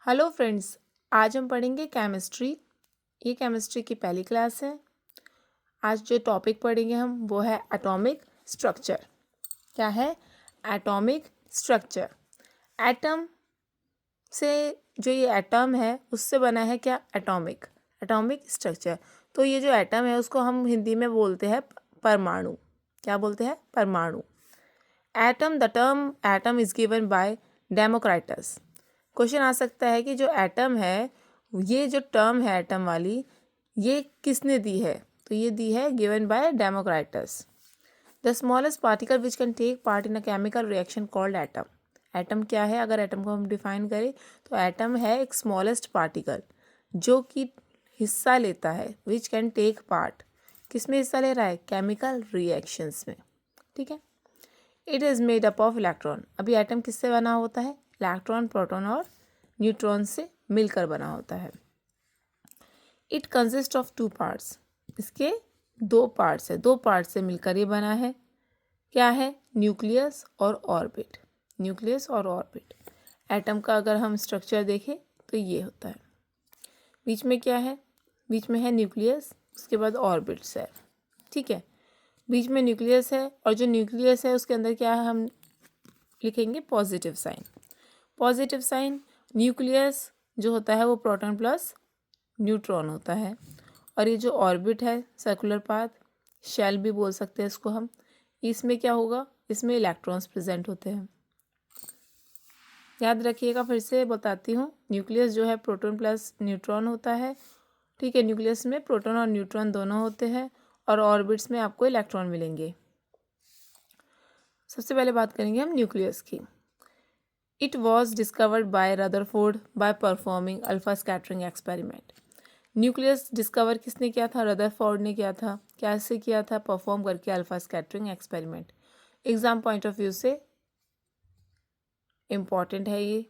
Hello friends, आज हम पढ़ेंगे केमिस्ट्री। ये केमिस्ट्री की पहली क्लास है। आज जो टॉपिक पढ़ेंगे हम वो है एटॉमिक स्ट्रक्चर। क्या है? Atomic structure. एटम से जो ये एटम है उससे बना है क्या? Atomic atomic structure. तो ये जो एटम है उसको हम हिंदी में बोलते हैं परमाणु। क्या बोलते हैं? परमाणु। Atom, the term atom is given by Democritus. Question आ सकता है कि जो एटम है, ये जो टर्म है एटम वाली, ये किसने दी है? तो ये दी है given by Democritus. The smallest particle which can take part in a chemical reaction called atom. Atom क्या है? अगर एटम को हम डिफाइन करें तो एटम है एक स्मॉलेस्ट पार्टिकल जो कि हिस्सा लेता है, विच कैन टेक पार्ट। किस में हिस्सा ले रहा है? केमिकल रिएक्शंस में। ठीक है। It is made up of electron. अभी एटम किससे बना होता है? इलेक्ट्रॉन, प्रोटॉन और न्यूट्रॉन से मिलकर बना होता है। It consist of 2 parts. इसके 2 पार्ट्स है, 2 पार्ट से मिलकर ये बना है। क्या है? न्यूक्लियस और ऑर्बिट। न्यूक्लियस और ऑर्बिट। एटम का अगर हम स्ट्रक्चर देखें तो ये होता है। बीच में क्या है? बीच में है न्यूक्लियस, उसके बाद ऑर्बिट्स है। ठीक है। बीच में न्यूक्लियस है और जो न्यूक्लियस है उसके अंदर क्या है? हम लिखेंगे positive sign. Positive sign. Nucleus जो होता है वो प्रोटॉन प्लस न्यूट्रॉन होता है। और ये जो ऑर्बिट है, सर्कुलर पाथ, शेल भी बोल सकते हैं इसको हम, इसमें क्या होगा? इसमें इलेक्ट्रॉन्स प्रेजेंट होते हैं। याद रखिएगा, फिर से बताती हूँ। न्यूक्लियस जो है प्रोटॉन प्लस न्यूट्रॉन होता है। ठीक है। न्यूक्लियस में प्रोटॉन और न्यूट्रॉन दोनों होते हैं और ऑर्बिट्स में आपको इलेक्ट्रॉन मिलेंगे। सबसे पहले बात करेंगे हम न्यूक्लियस की। It was discovered by Rutherford by performing alpha scattering experiment. Nucleus discover किसने किया था? रदरफोर्ड ने किया था। कैसे किया था? परफॉर्म करके alpha scattering experiment. Exam point of view से इम्पॉर्टेंट है ये।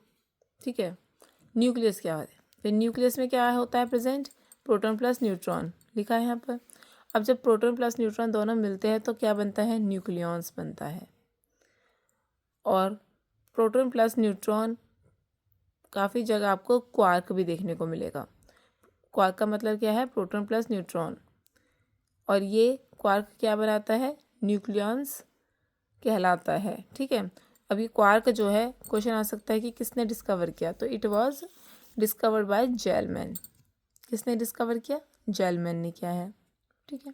ठीक है। न्यूक्लियस क्या है? फिर न्यूक्लियस में क्या होता है प्रेजेंट? प्रोटॉन प्लस न्यूट्रॉन लिखा है यहाँ पर। अब जब प्रोटॉन प्लस न्यूट्रॉन दोनों मिलते हैं तो क्या बनता है? न्यूक्लियॉन्स बनता है। और प्रोटॉन प्लस न्यूट्रॉन काफ़ी जगह आपको क्वार्क भी देखने को मिलेगा। क्वार्क का मतलब क्या है? Proton plus neutron. और ये क्वार्क क्या बनाता है? न्यूक्लियॉन्स कहलाता है। ठीक है। अभी क्वार्क जो है, क्वेश्चन आ सकता है कि किसने डिस्कवर किया? तो it was discovered by Gelman. किसने डिस्कवर किया? जेलमैन ने किया है। ठीक है।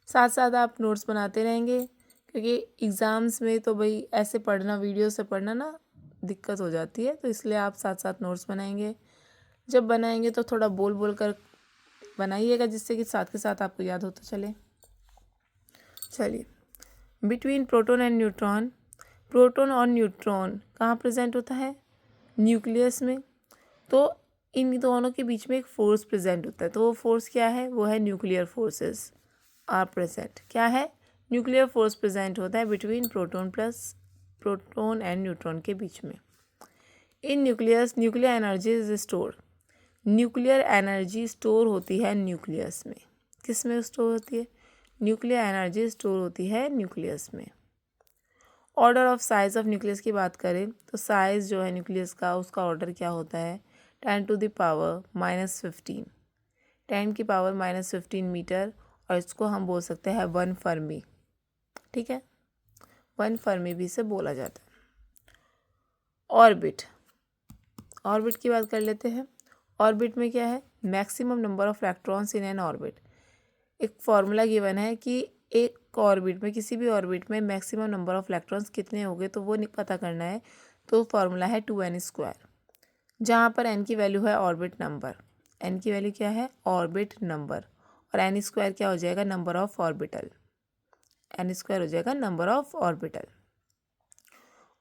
साथ साथ आप नोट्स बनाते रहेंगे क्योंकि एग्ज़ाम्स में तो भाई ऐसे पढ़ना, वीडियो से पढ़ना ना दिक्कत हो जाती है, तो इसलिए आप साथ साथ नोट्स बनाएंगे। जब बनाएंगे तो थोड़ा बोल बोल कर बनाइएगा जिससे कि साथ के साथ आपको याद होता चले। चलिए, between proton and neutron. Proton और न्यूट्रॉन कहाँ प्रेजेंट होता है? न्यूक्लियस में। तो इन दोनों के बीच में एक फोर्स प्रेजेंट होता है। तो वो फोर्स क्या है? वो है न्यूक्लियर फोर्सेस आर प्रेजेंट। क्या है? न्यूक्लियर फोर्स प्रेजेंट होता है बिटवीन प्रोटॉन एंड न्यूट्रॉन के बीच में। इन nucleus nuclear energy is store. Nuclear energy store होती है न्यूक्लियस में। किस में स्टोर होती है? न्यूक्लियर एनर्जी स्टोर होती है न्यूक्लियस में। Order of size of nucleus की बात करें तो साइज जो है न्यूक्लियस का, उसका ऑर्डर क्या होता है? 10⁻⁻15। 10⁻⁻15 मीटर। और इसको हम बोल सकते हैं 1 फर्मी। ठीक है। 1 फर्मी भी इसे बोला जाता है। ऑर्बिट। ऑर्बिट की बात कर लेते हैं। ऑर्बिट में क्या है? Maximum number of electrons in an orbit. एक फॉर्मूला गिवन है कि एक ऑर्बिट में, किसी भी ऑर्बिट में मैक्सिमम नंबर ऑफ इलेक्ट्रॉन्स कितने होंगे, तो वो पता करना है। तो फॉर्मूला है 2n², जहाँ पर n की वैल्यू है ऑर्बिट नंबर। n की वैल्यू क्या है? Orbit number. और n² क्या हो जाएगा? Number of orbital. n² हो जाएगा नंबर ऑफ ऑर्बिटल।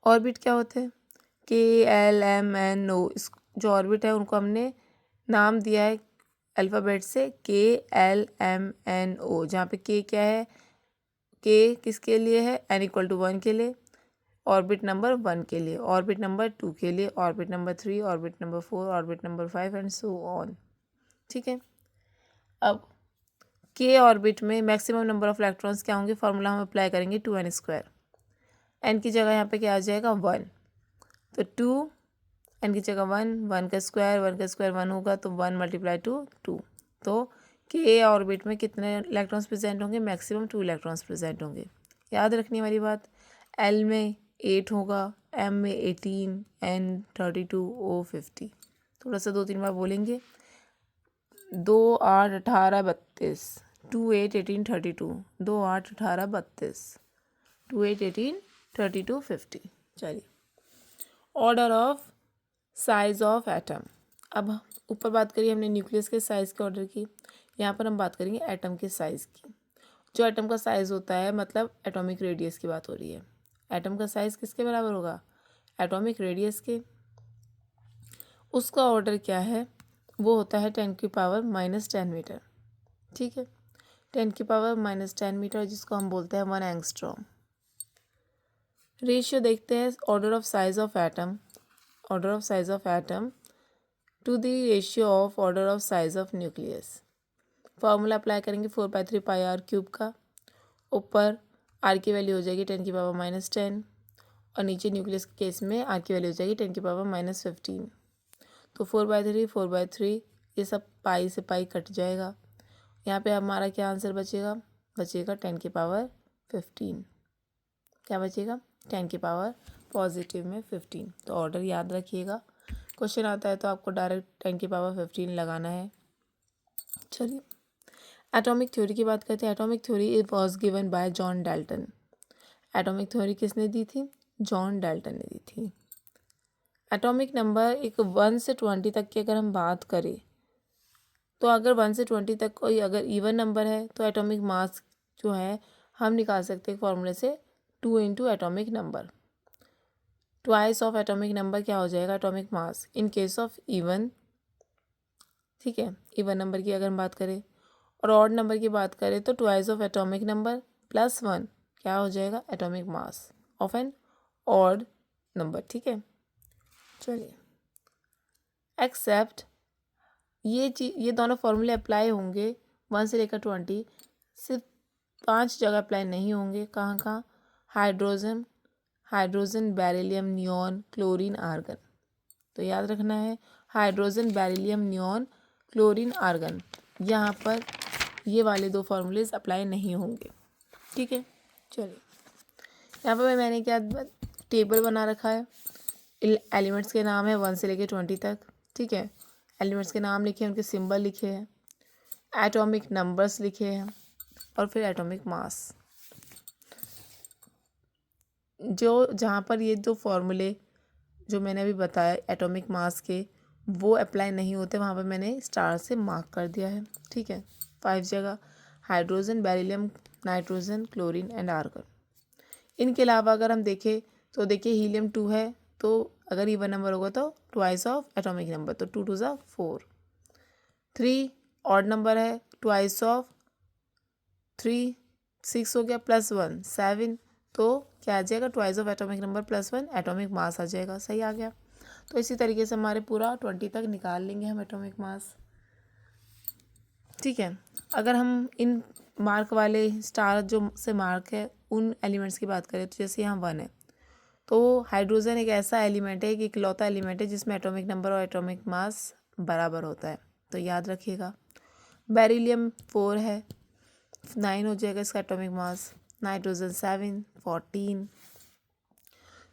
ऑर्बिट क्या होते हैं? KLMNO। इस जो ऑर्बिट है उनको हमने नाम दिया है अल्फ़ाबेट से KLMNO, जहाँ पे K क्या है? K किसके लिए है? n=1 के लिए, ऑर्बिट नंबर 1 के लिए, ऑर्बिट नंबर 2 के लिए, orbit number 3, orbit number 4, orbit number 5 and so on. ठीक है। अब K ऑर्बिट में मैक्सिमम नंबर ऑफ इलेक्ट्रॉन्स क्या होंगे? फार्मूला हम अप्लाई करेंगे 2n²। n की जगह यहाँ पे क्या आ जाएगा? 1। तो 2 एन की जगह 1, 1 का स्क्वायर 1 होगा तो 1 × 2 तो के ऑर्बिट में कितने इलेक्ट्रॉन्स प्रेजेंट होंगे, मैक्सिमम 2 इलेक्ट्रॉन्स प्रेजेंट होंगे। याद रखने वाली बात, एल में 8 होगा, एम में 18, एन 32, ओ 50। थोड़ा सा 2-3 बार बोलेंगे। 2 8 18 32, 2 8 18 32, 2 8 18 32, 2 8 18 32 50। चलिए, order of size of atom. अब ऊपर बात करी हमने न्यूक्लियस के साइज़ के ऑर्डर की, यहाँ पर हम बात करेंगे एटम के साइज़ की। जो एटम का साइज़ होता है मतलब एटॉमिक रेडियस की बात हो रही है। एटम का साइज़ किसके बराबर होगा, एटॉमिक रेडियस के। उसका ऑर्डर क्या है, वो होता है 10⁻⁻10 मीटर। ठीक है, 10⁻⁻10 मीटर, जिसको हम बोलते हैं 1 एंगस्ट्रॉम। रेशियो देखते हैं order of size of atom, order of size of atom to the ratio of order of size of nucleus. Formula apply करेंगे 4/3πr³ का। ऊपर आर की वैल्यू हो जाएगी 10⁻⁻10 और नीचे न्यूक्लियस के केस में आर की वैल्यू हो जाएगी 10⁻⁻15। तो 4/3 4/3 ये सब पाई से पाई कट जाएगा। यहाँ पे हमारा क्या आंसर बचेगा, बचेगा 10⁻15। क्या बचेगा, 10 की पावर पॉजिटिव में 15। तो ऑर्डर याद रखिएगा, क्वेश्चन आता है तो आपको डायरेक्ट 10⁻15 लगाना है। चलिए, एटॉमिक थ्योरी की बात करते हैं। Atomic theory was given by John Dalton. Atomic theory किसने दी थी, जॉन डाल्टन ने दी थी। एटॉमिक नंबर एक 1 से 20 तक की अगर हम बात करें तो अगर 1 से 20 तक कोई अगर इवन नंबर है तो एटॉमिक मास जो है हम निकाल सकते हैं फॉर्मूले से 2 × atomic number. Twice of atomic number क्या हो जाएगा, atomic mass in case of even. ठीक है, इवन नंबर की अगर हम बात करें, और ऑड नंबर की बात करें तो ट्वाइस ऑफ एटॉमिक नंबर +1 क्या हो जाएगा, atomic mass of an odd number. ठीक है, चलिए, एक्सेप्ट ये दोनों फॉर्मूले अप्लाई होंगे 1 से लेकर 20, सिर्फ 5 जगह अप्लाई नहीं होंगे। कहाँ कहाँ, hydrogen beryllium neon chlorine argon. तो याद रखना है, hydrogen beryllium neon chlorine argon, यहाँ पर ये वाले 2 फॉर्मूलेज अप्लाई नहीं होंगे। ठीक है, चलिए, यहाँ पर मैंने क्या टेबल बना रखा है। एलिमेंट्स के नाम है 1 से लेकर 20 तक। ठीक है, एलिमेंट्स के नाम लिखे हैं, उनके सिंबल लिखे हैं, एटॉमिक नंबर्स लिखे हैं और फिर एटॉमिक मास। जो जहाँ पर ये 2 फॉर्मूले जो मैंने अभी बताया एटॉमिक मास के, वो अप्लाई नहीं होते, वहाँ पर मैंने स्टार से मार्क कर दिया है। ठीक है, 5 जगह, hydrogen beryllium nitrogen chlorine and argon. इनके अलावा अगर हम देखें तो देखिए हीलियम 2 है, तो अगर इवन नंबर होगा तो ट्वाइस ऑफ एटॉमिक नंबर, तो 2 2 ज़ा 4। 3 ऑड नंबर है, ट्वाइस ऑफ 3 6 हो गया, +1 7, तो क्या आ जाएगा, twice of atomic number +1 atomic mass आ जाएगा। सही आ गया। तो इसी तरीके से हमारे पूरा 20 तक निकाल लेंगे हम एटॉमिक मास। ठीक है, अगर हम इन मार्क वाले स्टार जो से मार्क है उन एलिमेंट्स की बात करें तो जैसे यहाँ 1 है, तो हाइड्रोजन एक ऐसा एलिमेंट है, एक इकलौता एलिमेंट है जिसमें एटॉमिक नंबर और एटॉमिक मास बराबर होता है, तो याद रखिएगा। बेरिलियम 4 है, 9 हो जाएगा इसका atomic mass. Nitrogen 7 14,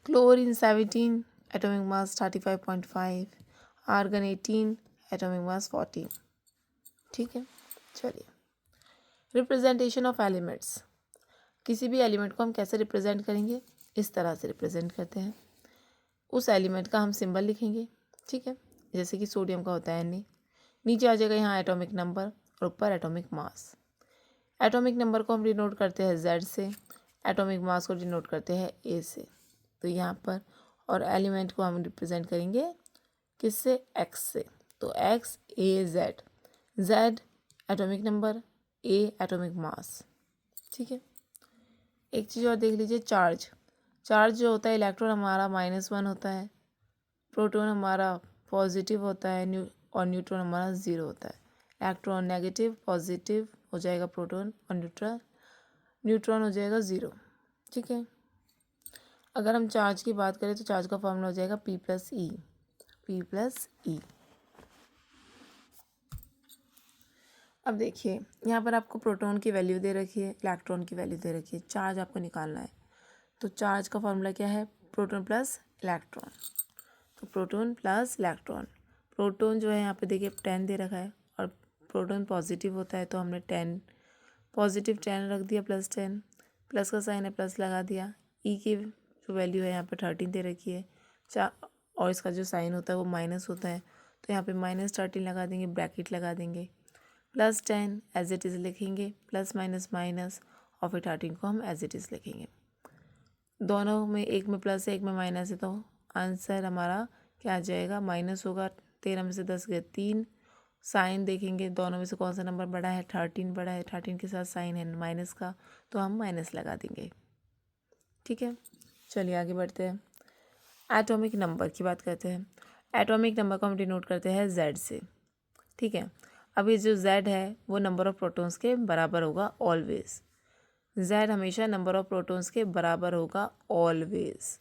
chlorine 17 atomic mass 35.5, argon 18 atomic mass 14। ठीक है, चलिए, रिप्रेजेंटेशन ऑफ एलिमेंट्स। किसी भी एलिमेंट को हम कैसे रिप्रेजेंट करेंगे, इस तरह से रिप्रेजेंट करते हैं। उस एलिमेंट का हम सिंबल लिखेंगे। ठीक है, जैसे कि सोडियम का होता है Na, नीचे आ जाएगा यहाँ एटॉमिक नंबर और ऊपर एटॉमिक मास। एटॉमिक नंबर को हम डिनोट करते हैं Z से, एटॉमिक मास को डिनोट करते हैं A से। तो यहाँ पर और एलिमेंट को हम रिप्रेजेंट करेंगे किससे, X से। तो X A Z, Z atomic number, A atomic mass. ठीक है, एक चीज़ और देख लीजिए, चार्ज। चार्ज जो होता है, इलेक्ट्रॉन हमारा -1 होता है, प्रोटॉन हमारा पॉजिटिव होता है और न्यूट्रॉन हमारा 0 होता है। इलेक्ट्रॉन नेगेटिव पॉजिटिव हो जाएगा प्रोटॉन और न्यूट्रॉन हो जाएगा 0। ठीक है, अगर हम चार्ज की बात करें तो चार्ज का फॉर्मूला हो जाएगा P + E। P plus E। अब देखिए यहाँ पर आपको प्रोटॉन की वैल्यू दे रखी है, इलेक्ट्रॉन की वैल्यू दे रखी है, चार्ज आपको निकालना है। तो चार्ज का फॉर्मूला क्या है? Proton plus electron. तो प्रोटॉन प्लस इलेक्ट्रॉन, प्रोटॉन जो है यहाँ पे देखिए 10 दे रखा है और प्रोटॉन पॉजिटिव होता है तो हमने 10 पॉजिटिव 10 रख दिया, प्लस 10, प्लस का साइन है प्लस लगा दिया। ई की जो वैल्यू है यहाँ पे 13 दे रखी है, और इसका जो साइन होता है वो माइनस होता है तो यहाँ पे -13 लगा देंगे, ब्रैकेट लगा देंगे, प्लस 10 एज इट इज़ लिखेंगे, प्लस माइनस माइनस, और फिर 13 को हम एज इट इज़ लिखेंगे। दोनों में, एक में प्लस है एक में माइनस है, तो आंसर हमारा क्या आ जाएगा? माइनस होगा। 13 में से 10 गए 3। साइन देखेंगे दोनों में से कौन सा नंबर बड़ा है? 13 बड़ा है, 13 के साथ साइन है माइनस का तो हम माइनस लगा देंगे। ठीक है, चलिए आगे बढ़ते हैं। एटॉमिक नंबर की बात करते हैं। एटॉमिक नंबर को हम डिनोट करते हैं Z से। ठीक है, अब ये जो Z है वो नंबर ऑफ प्रोटॉन्स के बराबर होगा ऑलवेज। Z हमेशा नंबर ऑफ प्रोटॉन्स के बराबर होगा always.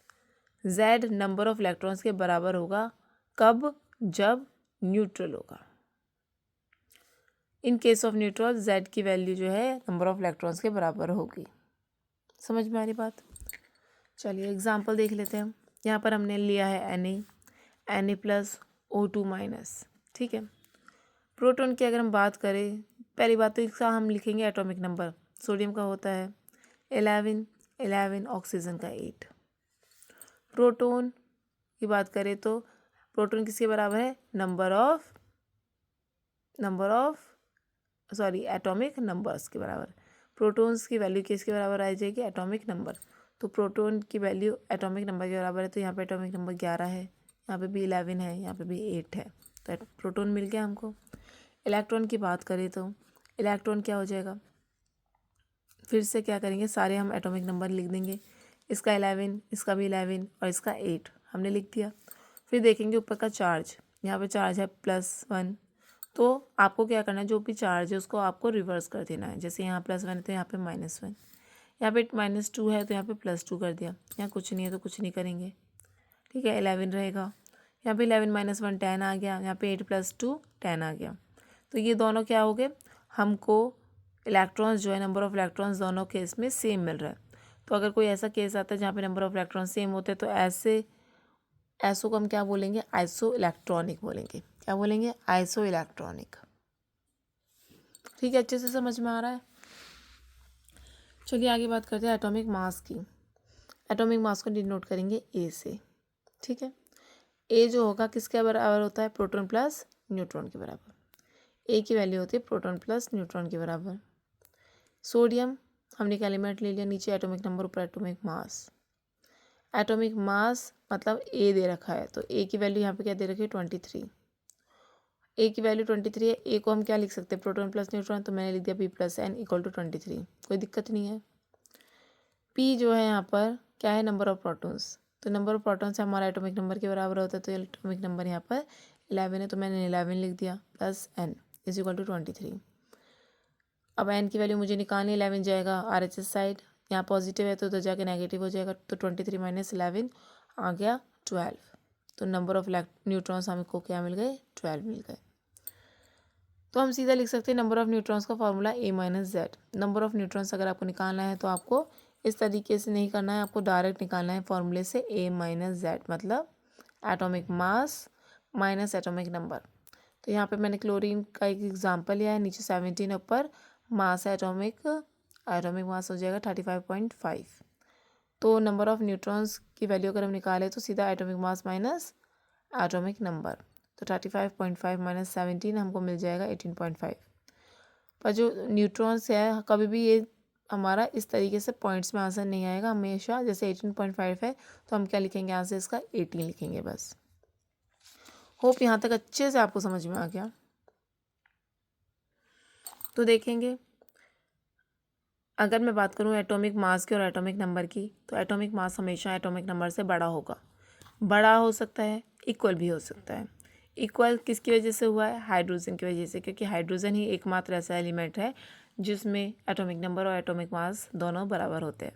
Z number of electrons के बराबर होगा कब? जब न्यूट्रल होगा। In case of neutral Z की वैल्यू जो है नंबर ऑफ इलेक्ट्रॉन्स के बराबर होगी। समझ में आ रही बात? चलिए एग्जांपल देख लेते हैं। यहाँ पर हमने लिया है Na प्लस O2 माइनस। ठीक है, प्रोटॉन की अगर हम बात करें, पहली बात तो इसका हम लिखेंगे एटॉमिक नंबर। सोडियम का होता है 11, ऑक्सीजन का 8। प्रोटॉन की बात करें तो प्रोटॉन किसके बराबर है? एटॉमिक नंबर्स के बराबर। प्रोटॉन्स की वैल्यू किसके बराबर आ जाएगी? Atomic number. तो प्रोटॉन की वैल्यू एटॉमिक नंबर के बराबर है, तो यहाँ पे एटॉमिक नंबर 11 है, यहाँ पे भी 11 है, यहाँ पे भी 8 है, तो प्रोटॉन मिल गया हमको। इलेक्ट्रॉन की बात करें तो इलेक्ट्रॉन क्या हो जाएगा? फिर से क्या करेंगे, सारे हम एटॉमिक नंबर लिख देंगे। इसका 11, इसका भी 11 और इसका 8 हमने लिख दिया। फिर देखेंगे ऊपर का चार्ज, यहाँ पे चार्ज है +1, तो आपको क्या करना है, जो भी चार्ज है उसको आपको रिवर्स कर देना है। जैसे यहाँ +1 है तो यहाँ पे -1, यहाँ पे -2 है तो यहाँ पे +2 कर दिया, यहाँ कुछ नहीं है तो कुछ नहीं करेंगे। ठीक है, 11 रहेगा, यहाँ पे 11 - 1 10 आ गया, यहाँ पे 8 + 2 10 आ गया। तो ये दोनों क्या हो गए? हमको इलेक्ट्रॉन्स जो है, नंबर ऑफ इलेक्ट्रॉन्स दोनों केस में सेम मिल रहा है। तो अगर कोई ऐसा केस आता है जहाँ पे नंबर ऑफ इलेक्ट्रॉन्स सेम होते हैं तो ऐसो को हम क्या बोलेंगे? आइसो इलेक्ट्रॉनिक बोलेंगे। क्या बोलेंगे? Iso electronic. ठीक है, अच्छे से समझ में आ रहा है? चलिए आगे बात करते हैं एटॉमिक मास की। एटॉमिक मास को डिनोट करेंगे ए से। ठीक है, ए जो होगा किसके बराबर होता है? प्रोटॉन प्लस न्यूट्रॉन के बराबर। ए की वैल्यू होती है प्रोटॉन प्लस न्यूट्रॉन के बराबर। सोडियम हमने एक एलिमेंट ले लिया, नीचे एटॉमिक नंबर, ऊपर एटॉमिक मास। एटॉमिक मास मतलब ए दे रखा है, तो ए की वैल्यू यहाँ पे क्या दे रखी है? 23। ए की वैल्यू 23 है, ए को हम क्या लिख सकते हैं? प्रोटॉन प्लस न्यूट्रॉन, तो मैंने लिख दिया P + N = 23, कोई दिक्कत नहीं है। P जो है यहाँ पर क्या है? नंबर ऑफ प्रोटॉन्स, तो नंबर ऑफ प्रोटॉन्स हमारा एटॉमिक नंबर के बराबर होता है, तो एटॉमिक नंबर यहाँ पर 11 है, तो मैंने 11 लिख दिया, प्लस N = 23। अब N की वैल्यू मुझे निकालनी, 11 जाएगा RHS साइड, यहाँ पॉजिटिव है तो उधर जाके नेगेटिव हो जाएगा, तो 23 - 11 आ गया 12। तो नंबर ऑफ न्यूट्रॉन्स हमको क्या मिल गए? 12 मिल गए। तो हम सीधा लिख सकते हैं नंबर ऑफ न्यूट्रॉन्स का formula A - Z। Number of neutrons अगर आपको निकालना है तो आपको इस तरीके से नहीं करना है, आपको डायरेक्ट निकालना है फॉर्मूले से A - Z, मतलब atomic mass minus atomic number. तो यहाँ पे मैंने क्लोरीन का एक एग्जांपल लिया है, नीचे 17 ऊपर मास है एटॉमिक मास हो जाएगा 35.5। तो नंबर ऑफ न्यूट्रॉन्स की वैल्यू अगर हम निकालें तो सीधा atomic mass minus atomic number, तो 35.5 - 17 हमको मिल जाएगा 18.5। पर जो न्यूट्रॉन्स है कभी भी ये हमारा इस तरीके से पॉइंट्स में आंसर नहीं आएगा, हमेशा जैसे 18.5 है तो हम क्या लिखेंगे? आंसर इसका 18 लिखेंगे बस। होप यहाँ तक अच्छे से आपको समझ में आ गया। तो देखेंगे, अगर मैं बात करूँ एटॉमिक मास की और एटॉमिक नंबर की, तो एटॉमिक मास हमेशा एटॉमिक नंबर से बड़ा होगा। बड़ा हो सकता है, इक्वल भी हो सकता है। इक्वल किसकी वजह से हुआ है? हाइड्रोजन की वजह से, क्योंकि हाइड्रोजन ही एकमात्र ऐसा एलिमेंट है जिसमें एटॉमिक नंबर और एटॉमिक मास दोनों बराबर होते हैं।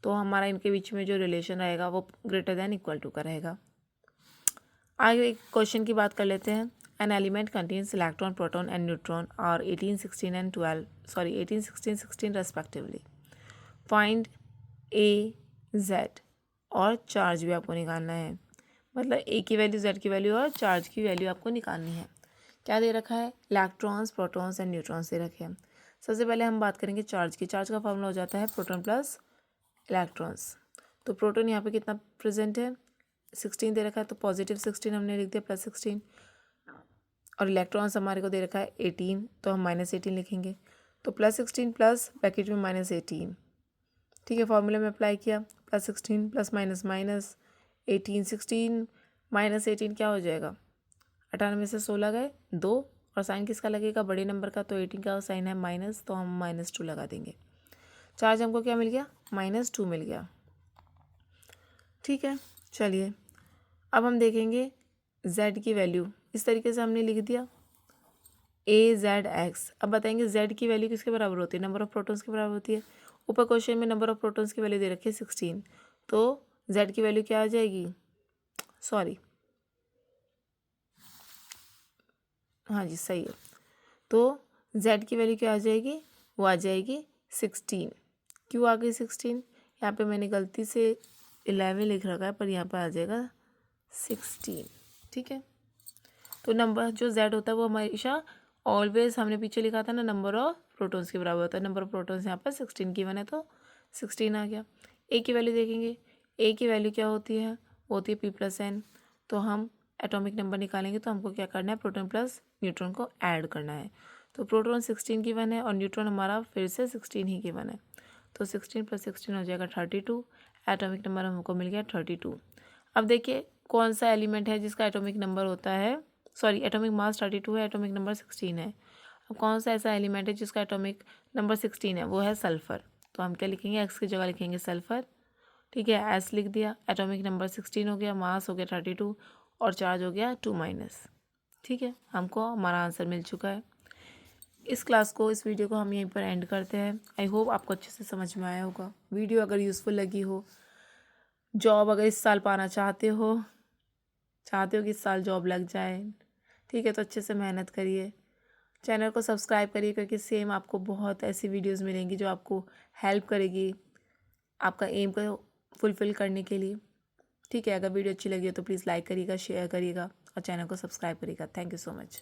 तो हमारा इनके बीच में जो रिलेशन रहेगा वो > का रहेगा। आगे एक क्वेश्चन की बात कर लेते हैं। An element contains electron, proton and neutron और 18, 16 and 18, 16, 16 respectively. Find A Z, और चार्ज भी आपको निकालना है, मतलब ए की वैल्यू, जेड की वैल्यू और चार्ज की वैल्यू आपको निकालनी है। क्या दे रखा है? इलेक्ट्रॉन्स, प्रोटॉन्स एंड न्यूट्रॉन्स दे रखे हैं। सबसे पहले हम बात करेंगे चार्ज की। चार्ज का फॉर्मूला हो जाता है प्रोटॉन प्लस इलेक्ट्रॉन्स। तो प्रोटॉन यहाँ पे कितना प्रेजेंट है? 16 दे रखा है, तो पॉजिटिव 16 हमने लिख दिया, प्लस 16। और इलेक्ट्रॉन्स हमारे को दे रखा है 18, तो हम -18 लिखेंगे। तो +16 प्लस ब्रैकेट में -18, ठीक है, फॉर्मूले में अप्लाई किया। +16 प्लस माइनस माइनस 18, 16 -18 क्या हो जाएगा? 98 में से 16 गए 2, और साइन किसका लगेगा? बड़े नंबर का। तो 18 का साइन है माइनस, तो हम -2 लगा देंगे। चार्ज हमको क्या मिल गया? -2 मिल गया। ठीक है, चलिए अब हम देखेंगे z की वैल्यू। इस तरीके से हमने लिख दिया AZX। अब बताएंगे z की वैल्यू किसके बराबर होती है? नंबर ऑफ प्रोटॉन्स के बराबर होती है। ऊपर क्वेश्चन में नंबर ऑफ प्रोटॉन्स की वैल्यू दे रखी है 16, तो z की वैल्यू क्या आ जाएगी? सॉरी, हाँ जी सही है। तो z की वैल्यू क्या आ जाएगी? वो आ जाएगी 16। क्यों आ गई 16? यहाँ पे मैंने गलती से 11 लिख रखा है, पर यहाँ पर आ जाएगा 16। ठीक है, तो नंबर जो z होता है वो हमेशा ऑलवेज, हमने पीछे लिखा था ना, नंबर ऑफ प्रोटॉन्स के बराबर होता है। नंबर ऑफ प्रोटॉन्स यहाँ पर 16 गिवन है, तो 16 आ गया। ए की वैल्यू देखेंगे। ए की वैल्यू क्या होती है? वो होती है P+N। तो हम एटॉमिक नंबर निकालेंगे, तो हमको क्या करना है? प्रोटॉन प्लस न्यूट्रॉन को ऐड करना है। तो प्रोटॉन 16 गिवन है और न्यूट्रॉन हमारा फिर से 16 ही गिवन है, तो 16 + 16 हो जाएगा 32। एटॉमिक नंबर हमको मिल गया 32। अब देखिए कौन सा एलिमेंट है जिसका एटॉमिक नंबर होता है, सॉरी एटॉमिक मास 32 है, एटॉमिक नंबर 16 है। अब कौन सा ऐसा एलिमेंट है जिसका एटॉमिक नंबर 16 है? वो है सल्फ़र। तो हम क्या लिखेंगे? एक्स की जगह लिखेंगे सल्फ़र। ठीक है, एस लिख दिया। एटॉमिक नंबर 16 हो गया, मास हो गया 32 और चार्ज हो गया 2-। ठीक है, हमको हमारा आंसर मिल चुका है। इस क्लास को, इस वीडियो को हम यहीं पर एंड करते हैं। आई होप आपको अच्छे से समझ में आया होगा। वीडियो अगर यूज़फुल लगी हो, जॉब अगर इस साल पाना चाहते हो कि इस साल जॉब लग जाए, ठीक है, तो अच्छे से मेहनत करिए। चैनल को सब्सक्राइब करिए, क्योंकि सेम आपको बहुत ऐसी वीडियोस मिलेंगी जो आपको हेल्प करेगी आपका एम को फुलफ़िल करने के लिए। ठीक है, अगर वीडियो अच्छी लगी हो तो प्लीज़ लाइक करिएगा, शेयर करिएगा और चैनल को सब्सक्राइब करिएगा। Thank you so much.